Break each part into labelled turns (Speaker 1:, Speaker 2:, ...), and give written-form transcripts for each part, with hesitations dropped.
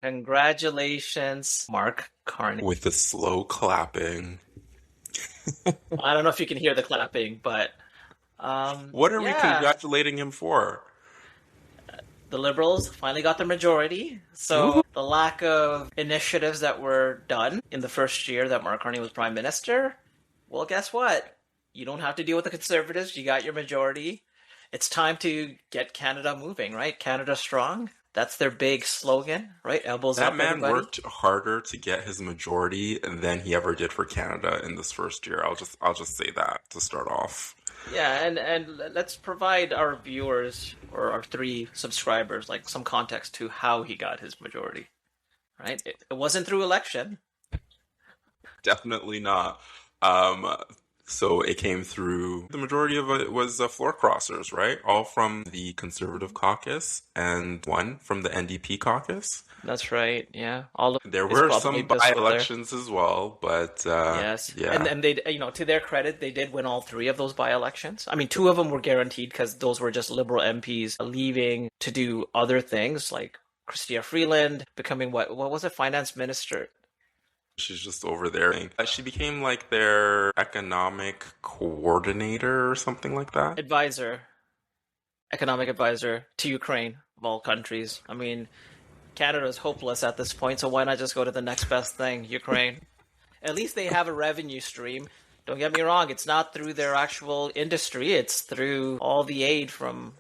Speaker 1: Congratulations, Mark Carney.
Speaker 2: With the slow clapping.
Speaker 1: I don't know if you can hear the clapping, but
Speaker 2: What are we
Speaker 1: yeah,
Speaker 2: congratulating him for?
Speaker 1: the Liberals finally got the majority.
Speaker 2: Woohoo.
Speaker 1: So the lack of initiatives that were done in the first year that Mark Carney was Prime Minister, well, guess what? You don't have to deal with the Conservatives. You got your majority. It's time to get Canada moving, right? Canada strong. That's their big slogan, right? Elbows
Speaker 2: That
Speaker 1: up,
Speaker 2: man
Speaker 1: everybody.
Speaker 2: worked harder to get his majority than he ever did for Canada in this first year. I'll just say that to start off.
Speaker 1: Yeah, and let's provide our viewers or our three subscribers like some context to how he got his majority, right? It wasn't through election.
Speaker 2: Definitely not. Um, so it came through, the majority of it was floor crossers, right? All from the Conservative caucus and one from the NDP caucus.
Speaker 1: That's right. Yeah, all of
Speaker 2: There
Speaker 1: his
Speaker 2: were
Speaker 1: bubbly
Speaker 2: some
Speaker 1: bits were there.
Speaker 2: by-elections as well, but
Speaker 1: Yes, and
Speaker 2: yeah,
Speaker 1: and they, to their credit, they did win all three of those by-elections. I mean, two of them were guaranteed because those were just Liberal MPs leaving to do other things, like Chrystia Freeland becoming what was it, finance minister?
Speaker 2: she's just over there. She became like their economic coordinator or something like that.
Speaker 1: Advisor, economic advisor to Ukraine of all countries. I mean, Canada is hopeless at this point, so why not just go to the next best thing, Ukraine? At least they have a revenue stream. Don't get me wrong, it's not through their actual industry, it's through all the aid from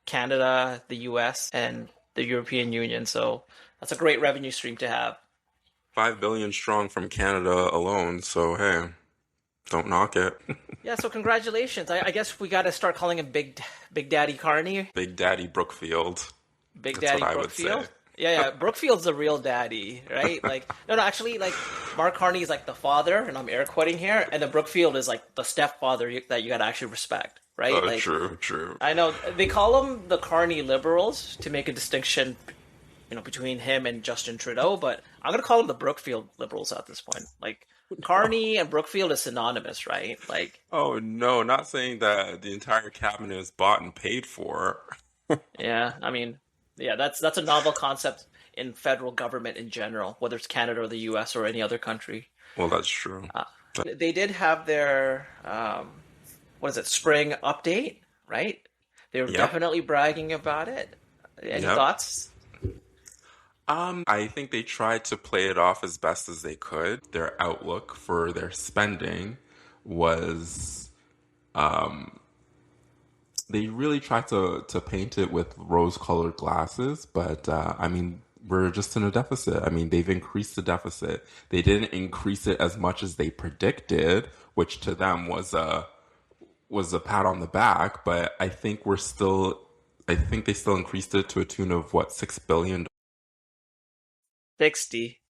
Speaker 1: Canada, the US, and the European Union. So that's a great revenue stream to have.
Speaker 2: 5 billion strong from Canada alone, so hey, don't knock it.
Speaker 1: Yeah, so congratulations. I guess we got to start calling him Big Daddy Carney,
Speaker 2: Big Daddy Brookfield.
Speaker 1: Big
Speaker 2: That's what
Speaker 1: Daddy
Speaker 2: I would say.
Speaker 1: Brookfield. Yeah, yeah, Brookfield's the real daddy, right? Like, no, actually, like, Mark Carney is like the father, and I'm air quoting here, and then Brookfield is like the stepfather that you gotta actually respect, right? Like,
Speaker 2: True, true.
Speaker 1: I know they call them the Carney liberals to make a distinction, between him and Justin Trudeau, but I'm gonna call them the Brookfield liberals at this point. Like, Carney and Brookfield is synonymous, right? Like,
Speaker 2: Oh no, not saying that the entire cabinet is bought and paid for.
Speaker 1: yeah, I mean, yeah, that's a novel concept in federal government in general, whether it's Canada or the U.S. or any other country.
Speaker 2: Well, that's true.
Speaker 1: They did have their what is it, spring update, right? They were
Speaker 2: Yep,
Speaker 1: definitely bragging about it. Any
Speaker 2: yep.
Speaker 1: thoughts?
Speaker 2: I think they tried to play it off as best as they could. Their outlook for their spending was, they really tried to paint it with rose-colored glasses, but I mean, we're just in a deficit. I mean, they've increased the deficit. They didn't increase it as much as they predicted, which to them was a pat on the back, but I think they still increased it to a tune of what, 6 billion?
Speaker 1: 60.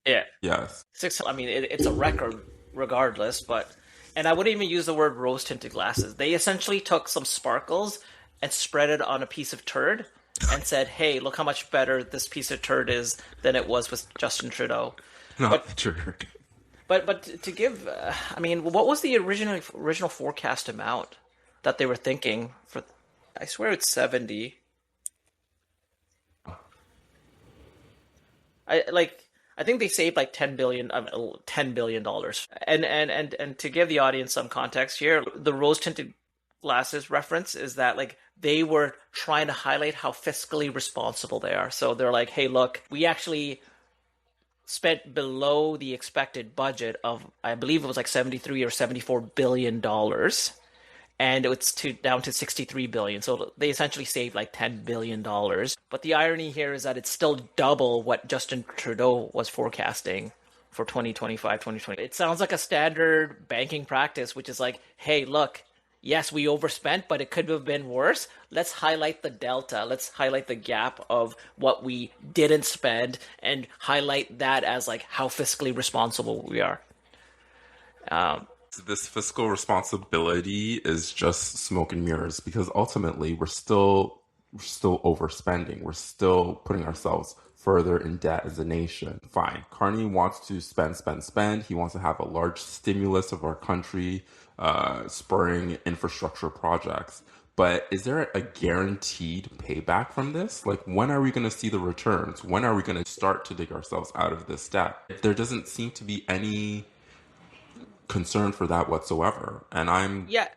Speaker 1: Yeah,
Speaker 2: Yes.
Speaker 1: six. I mean, it's a record regardless, but and I wouldn't even use the word rose tinted glasses. They essentially took some sparkles and spread it on a piece of turd and said, "Hey, look how much better this piece of turd is than it was with Justin Trudeau."
Speaker 2: Not
Speaker 1: But
Speaker 2: the jerk.
Speaker 1: but to give, I mean, what was the original forecast amount that they were thinking for? I swear it's 70. I think they saved like 10 billion, $10 billion. And to give the audience some context here, the rose tinted glasses reference is that like they were trying to highlight how fiscally responsible they are. So they're like, hey, look, we actually spent below the expected budget of, I believe it was like 73 or 74 billion dollars, and it's down to 63 billion. So they essentially saved like $10 billion. But the irony here is that it's still double what Justin Trudeau was forecasting for 2025, 2020. It sounds like a standard banking practice, which is like, hey, look, yes, we overspent, but it could have been worse. Let's highlight the delta. Let's highlight the gap of what we didn't spend and highlight that as like how fiscally responsible we are. Um,
Speaker 2: This fiscal responsibility is just smoke and mirrors because ultimately we're still overspending. We're still putting ourselves further in debt as a nation. Fine. Carney wants to spend, spend, spend. He wants to have a large stimulus of our country, spurring infrastructure projects. But is there a guaranteed payback from this? Like, when are we going to see the returns? When are we going to start to dig ourselves out of this debt? There doesn't seem to be any concern for that whatsoever. And I'm
Speaker 1: Yeah,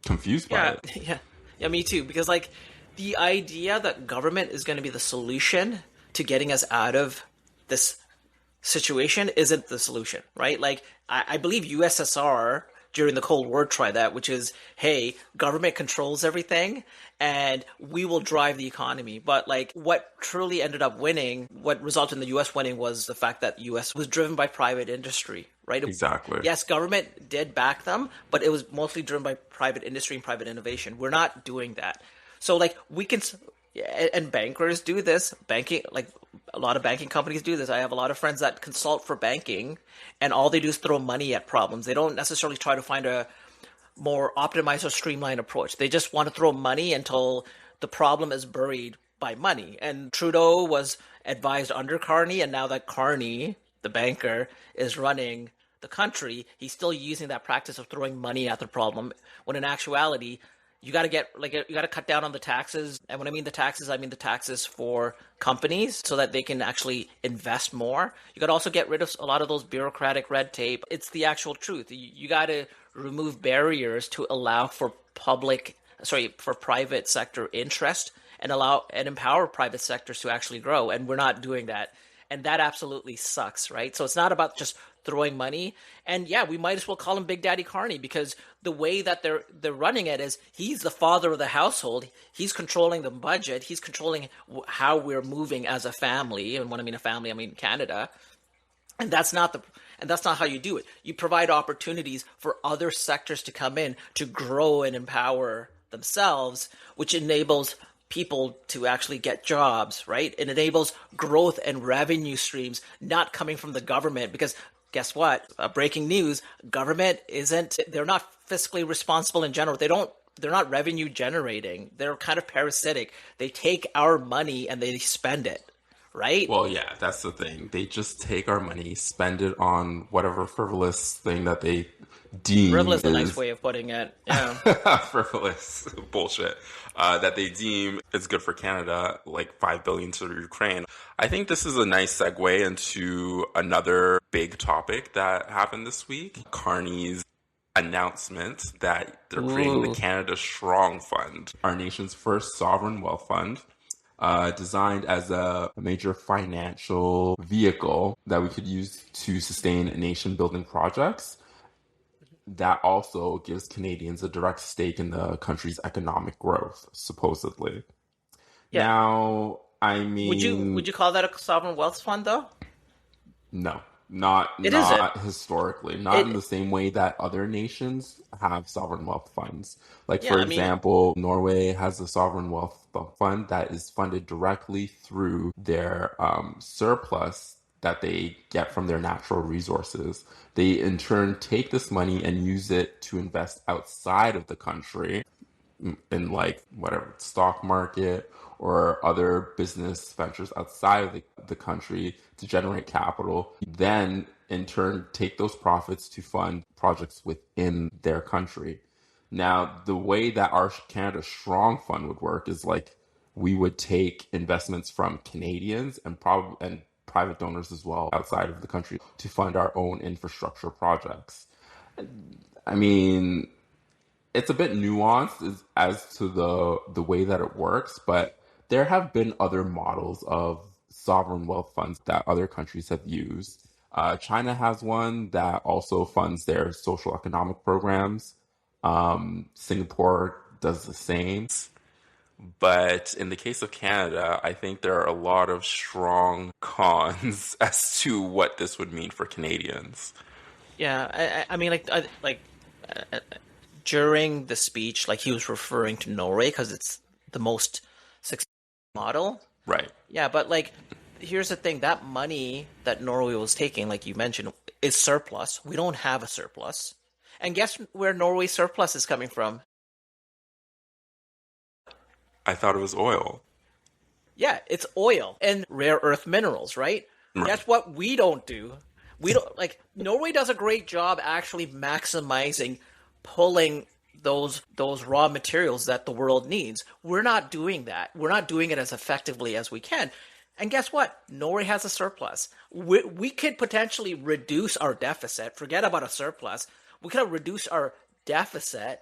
Speaker 2: confused by
Speaker 1: yeah,
Speaker 2: it.
Speaker 1: yeah, me too. Because like the idea that government is going to be the solution to getting us out of this situation isn't the solution, right? Like I believe USSR during the Cold War tried that, which is, hey, government controls everything and we will drive the economy. But like what truly ended up winning, what resulted in the US winning was the fact that US was driven by private industry, right?
Speaker 2: Exactly.
Speaker 1: Yes, government did back them, but it was mostly driven by private industry and private innovation. We're not doing that. So like we can, and bankers do this. Banking, like a lot of banking companies do this. I have a lot of friends that consult for banking, and all they do is throw money at problems. They don't necessarily try to find a more optimized or streamlined approach. They just want to throw money until the problem is buried by money. And Trudeau was advised under Carney, and now that Carney, the banker, is running the country, he's still using that practice of throwing money at the problem. When in actuality, you got to cut down on the taxes. And when I mean the taxes, I mean the taxes for companies so that they can actually invest more. You got to also get rid of a lot of those bureaucratic red tape. It's the actual truth. You got to remove barriers to allow for for private sector interest and allow and empower private sectors to actually grow. And we're not doing that. And that absolutely sucks, right? So it's not about just throwing money. And yeah, we might as well call him Big Daddy Carney because the way that they're running it is he's the father of the household. He's controlling the budget. He's controlling how we're moving as a family. And when I mean a family, I mean Canada. And that's not how you do it. You provide opportunities for other sectors to come in to grow and empower themselves, which enables people to actually get jobs, right? It enables growth and revenue streams not coming from the government because guess what? Breaking news, they're not fiscally responsible in general. They're not revenue generating. They're kind of parasitic. They take our money and they spend it, right?
Speaker 2: Well, yeah, that's the thing. They just take our money, spend it on whatever frivolous thing that they deem
Speaker 1: Frivolous is a nice
Speaker 2: is
Speaker 1: way of putting it. Yeah.
Speaker 2: frivolous bullshit that they deem is good for Canada, like 5 billion to Ukraine. I think this is a nice segue into another big topic that happened this week. Carney's announcement that they're creating the
Speaker 1: Ooh.
Speaker 2: Canada Strong Fund, our nation's first sovereign wealth fund. Designed as a major financial vehicle that we could use to sustain nation building projects that also gives Canadians a direct stake in the country's economic growth, supposedly.
Speaker 1: Yeah.
Speaker 2: Now, I
Speaker 1: Would you
Speaker 2: mean,
Speaker 1: would you call that a sovereign wealth fund though?
Speaker 2: no, not
Speaker 1: It isn't.
Speaker 2: not historically, not in the
Speaker 1: It
Speaker 2: same way that other nations have sovereign wealth funds. Like
Speaker 1: yeah,
Speaker 2: for
Speaker 1: I mean,
Speaker 2: example, Norway has a sovereign wealth fund that is funded directly through their surplus that they get from their natural resources. They in turn take this money and use it to invest outside of the country in like whatever stock market or other business ventures outside of the country to generate capital, then in turn take those profits to fund projects within their country. Now, the way that our Canada Strong Fund would work is like we would take investments from Canadians and private donors as well outside of the country to fund our own infrastructure projects. I mean, it's a bit nuanced as to the way that it works, but there have been other models of sovereign wealth funds that other countries have used. China has one that also funds their social economic programs. Singapore does the same. But in the case of Canada, I think there are a lot of strong cons as to what this would mean for Canadians.
Speaker 1: yeah, I mean, uh, during the speech, like he was referring to Norway because it's the most successful model.
Speaker 2: Right.
Speaker 1: Yeah, but like, here's the thing: that money that Norway was taking, like you mentioned, is surplus. We don't have a surplus, and guess where Norway's surplus is coming from?
Speaker 2: I thought it was oil.
Speaker 1: Yeah, it's oil and rare earth minerals, right?
Speaker 2: Right.
Speaker 1: Guess what we don't do? We don't like Norway does a great job actually maximizing pulling those raw materials that the world needs. We're not doing that. We're not doing it as effectively as we can. And guess what? Norway has a surplus. We could potentially reduce our deficit. Forget about a surplus. We could reduce our deficit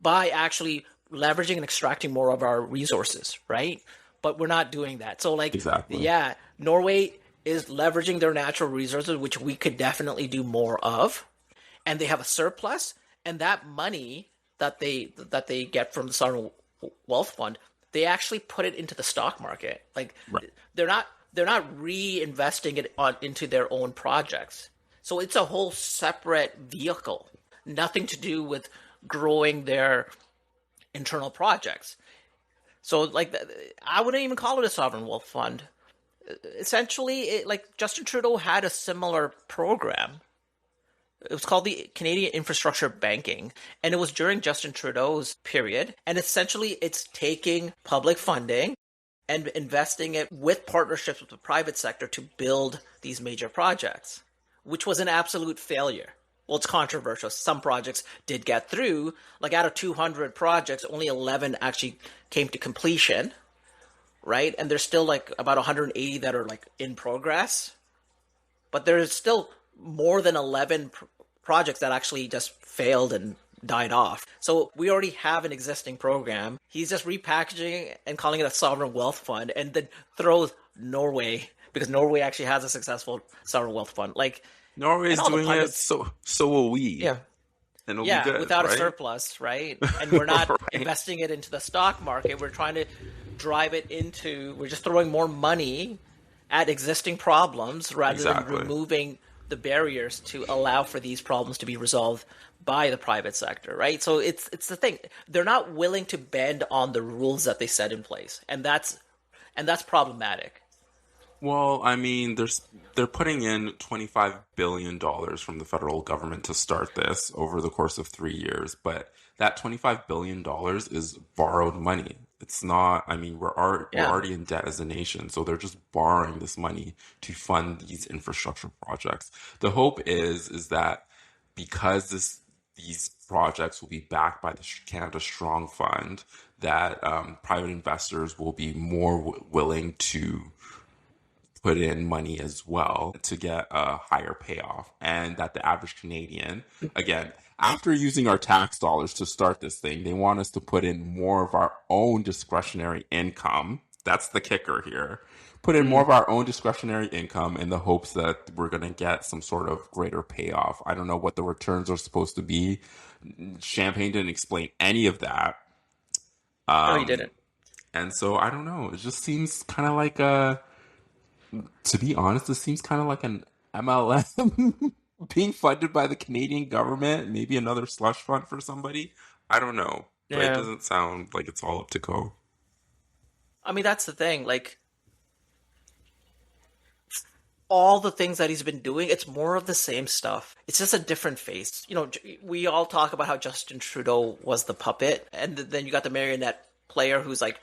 Speaker 1: by actually leveraging and extracting more of our resources, right? But we're not doing that. So, like,
Speaker 2: Exactly.
Speaker 1: yeah, Norway is leveraging their natural resources, which we could definitely do more of, and they have a surplus, and that money that they get from the sovereign wealth fund, they actually put it into the stock market. Like,
Speaker 2: Right.
Speaker 1: they're not reinvesting it into their own projects. So it's a whole separate vehicle, nothing to do with growing their internal projects. So, like, I wouldn't even call it a sovereign wealth fund. Essentially, like, Justin Trudeau had a similar program. It was called the Canadian Infrastructure Banking, and it was during Justin Trudeau's period. And essentially, it's taking public funding and investing it with partnerships with the private sector to build these major projects, which was an absolute failure. Well, it's controversial. Some projects did get through. Like, out of 200 projects, only 11 actually came to completion, right? And there's still like about 180 that are like in progress. But there's still more than 11 projects that actually just failed and died off. So we already have an existing program. He's just repackaging and calling it a sovereign wealth fund, and then throws Norway, because Norway actually has a successful sovereign wealth fund. Like,
Speaker 2: Norway
Speaker 1: and
Speaker 2: is
Speaker 1: all the
Speaker 2: doing it,
Speaker 1: pundits,
Speaker 2: so will we.
Speaker 1: yeah,
Speaker 2: And it'll be
Speaker 1: yeah,
Speaker 2: good,
Speaker 1: without a
Speaker 2: right?
Speaker 1: surplus, right? And we're not
Speaker 2: Right.
Speaker 1: investing it into the stock market. We're trying to drive it into, we're just throwing more money at existing problems rather
Speaker 2: Exactly.
Speaker 1: than removing the barriers to allow for these problems to be resolved by the private sector, right? So it's the thing. They're not willing to bend on the rules that they set in place. And that's problematic.
Speaker 2: Well, I mean, they're putting in $25 billion from the federal government to start this over the course of 3 years, but that $25 billion is borrowed money. It's not. I mean, we're
Speaker 1: Yeah.
Speaker 2: already in debt as a nation, so they're just borrowing this money to fund these infrastructure projects. The hope is that because these projects will be backed by the Canada Strong Fund, that private investors will be more willing to put in money as well to get a higher payoff, and that the average Canadian, again, after using our tax dollars to start this thing, they want us to put in more of our own discretionary income. That's the kicker here. Put in more of our own discretionary income in the hopes that we're going to get some sort of greater payoff. I don't know what the returns are supposed to be. Champagne didn't explain any of that.
Speaker 1: No, you didn't.
Speaker 2: And so I don't know. It just seems kind of like a, to be honest, this seems kind of like an MLM being funded by the Canadian government, maybe another slush fund for somebody. I don't know, but it
Speaker 1: Yeah.
Speaker 2: doesn't sound like it's all up to go.
Speaker 1: I mean, that's the thing. Like, all the things that he's been doing, it's more of the same stuff. It's just a different face. We all talk about how Justin Trudeau was the puppet, and then you got the marionette player who's like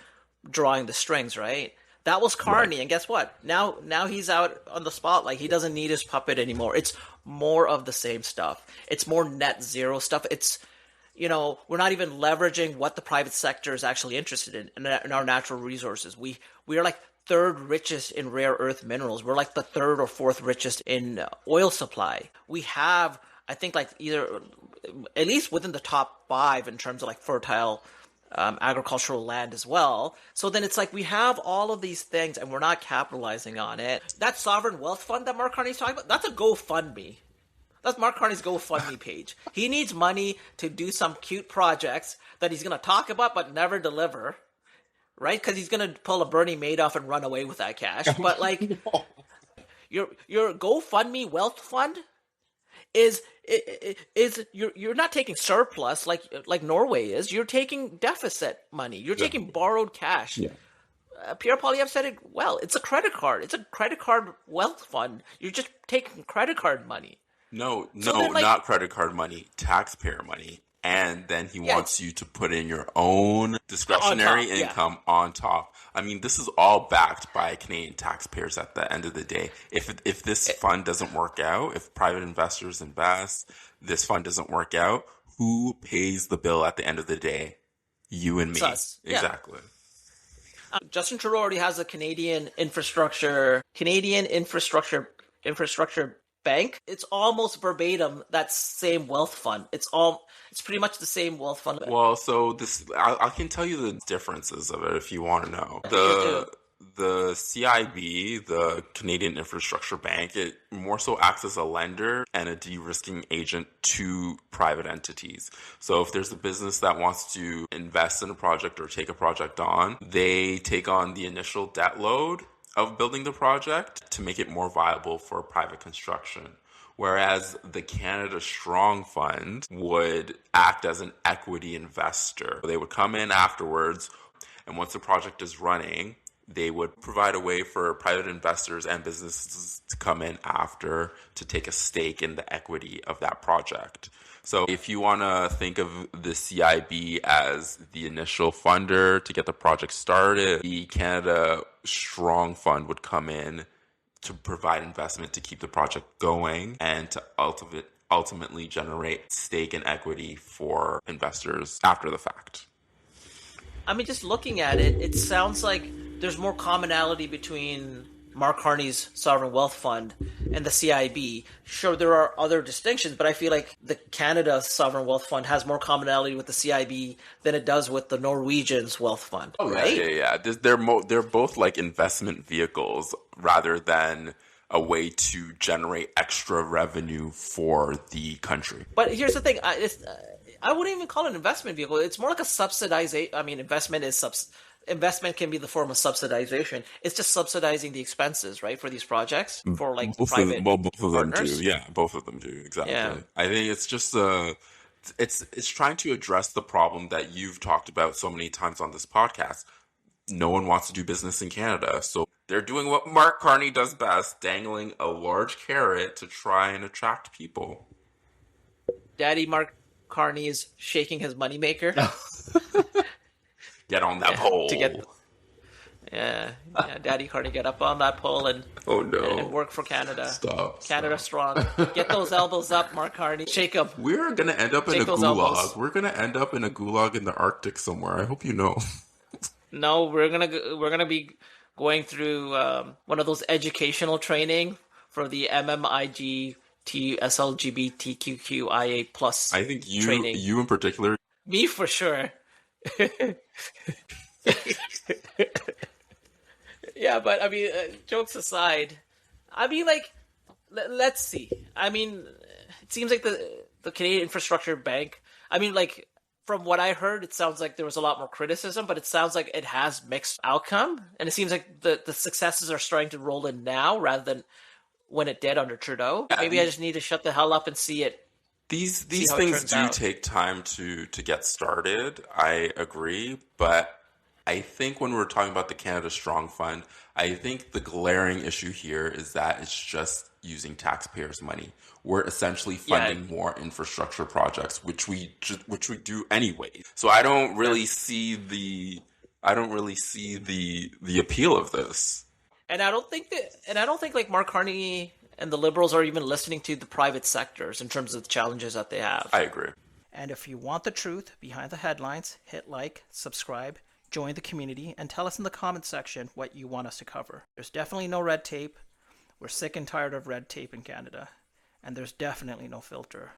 Speaker 1: drawing the strings, right? That was Carney,
Speaker 2: Right.
Speaker 1: and guess what? Now he's out on the spotlight. He doesn't need his puppet anymore. It's more of the same stuff. It's more net zero stuff. It's, we're not even leveraging what the private sector is actually interested in our natural resources. We are like third richest in rare earth minerals. We're like the third or fourth richest in oil supply. We have, I think, like either at least within the top 5 in terms of like fertile agricultural land as well. So then it's like we have all of these things and we're not capitalizing on it. That sovereign wealth fund that Mark Carney's talking about, that's a GoFundMe. That's Mark Carney's GoFundMe page. He needs money to do some cute projects that he's going to talk about but never deliver, right? Because he's going to pull a Bernie Madoff and run away with that cash. But like your GoFundMe wealth fund is you're not taking surplus like Norway is. You're taking deficit money. You're taking borrowed cash.
Speaker 2: Yeah.
Speaker 1: Pierre Poilievre said it well. It's a credit card. It's a credit card wealth fund. You're just taking credit card money.
Speaker 2: No,
Speaker 1: So then, like,
Speaker 2: not credit card money, taxpayer money. And then he
Speaker 1: Yeah.
Speaker 2: wants you to put in your own discretionary
Speaker 1: On top, yeah.
Speaker 2: income on top. I mean, this is all backed by Canadian taxpayers at the end of the day. If this fund doesn't work out, if private investors invest, this fund doesn't work out, Who pays the bill at the end of the day? You and
Speaker 1: It's
Speaker 2: me.
Speaker 1: us. Yeah.
Speaker 2: Exactly.
Speaker 1: Justin Trudeau already has a Canadian infrastructure bank. It's almost verbatim that same wealth fund. It's pretty much the same wealth fund.
Speaker 2: Well, so I can tell you the differences of it if you want to know.
Speaker 1: Please do.
Speaker 2: The CIB, the Canadian Infrastructure Bank, it more so acts as a lender and a de-risking agent to private entities. So if there's a business that wants to invest in a project or take a project on, they take on the initial debt load of building the project to make it more viable for private construction. Whereas the Canada Strong Fund would act as an equity investor. They would come in afterwards, and once the project is running, they would provide a way for private investors and businesses to come in after to take a stake in the equity of that project. So if you want to think of the CIB as the initial funder to get the project started, the Canada Strong Fund would come in to provide investment to keep the project going and to ultimately generate stake and equity for investors after the fact.
Speaker 1: I mean, just looking at it, it sounds like there's more commonality between Mark Carney's Sovereign Wealth Fund and the CIB. Sure, there are other distinctions, but I feel like the Canada Sovereign Wealth Fund has more commonality with the CIB than it does with the Norwegian's Wealth Fund.
Speaker 2: Oh,
Speaker 1: right?
Speaker 2: Yeah. They're both like investment vehicles rather than a way to generate extra revenue for the country.
Speaker 1: But here's the thing: I wouldn't even call it an investment vehicle. It's more like a subsidization. I mean, investment can be the form of subsidization. It's just subsidizing the expenses, right, for these projects for like
Speaker 2: both
Speaker 1: private
Speaker 2: both of them
Speaker 1: partners.
Speaker 2: do. Yeah, both of them do. Exactly.
Speaker 1: Yeah.
Speaker 2: I think it's just it's trying to address the problem that you've talked about so many times on this podcast. No one wants to do business in Canada, so they're doing what Mark Carney does best, dangling a large carrot to try and attract people.
Speaker 1: Daddy Mark Carney is shaking his moneymaker.
Speaker 2: Get on that pole.
Speaker 1: Daddy Carney, get up on that pole and and work for Canada.
Speaker 2: Stop.
Speaker 1: Canada strong. Get those elbows up, Mark Carney. Shake them.
Speaker 2: We're gonna end up in a gulag. Elbows. We're gonna end up in a gulag in the Arctic somewhere. I hope you know.
Speaker 1: No, we're gonna be going through one of those educational training for the MMIG TSLGBTQIA plus.
Speaker 2: I think
Speaker 1: training.
Speaker 2: You in particular.
Speaker 1: Me for sure. Yeah, but I mean, jokes aside, I mean, like, let's see. I mean, it seems like the Canadian Infrastructure Bank. I mean, like, from what I heard, it sounds like there was a lot more criticism, but it sounds like it has mixed outcome, and it seems like the successes are starting to roll in now rather than when it did under Trudeau. Yeah, maybe I just need to shut the hell up and see it.
Speaker 2: These things do take time to get started. I agree, but I think when we're talking about the Canada Strong Fund, I think the glaring issue here is that it's just using taxpayers' money. We're essentially funding more infrastructure projects, which we do anyway. So I don't really see the appeal of this.
Speaker 1: And I don't think like Mark Carney and the Liberals are even listening to the private sectors in terms of the challenges that they have.
Speaker 2: I agree.
Speaker 1: And if you want the truth behind the headlines, hit like, subscribe, join the community, and tell us in the comments section what you want us to cover. There's definitely no red tape. We're sick and tired of red tape in Canada. And there's definitely no filter.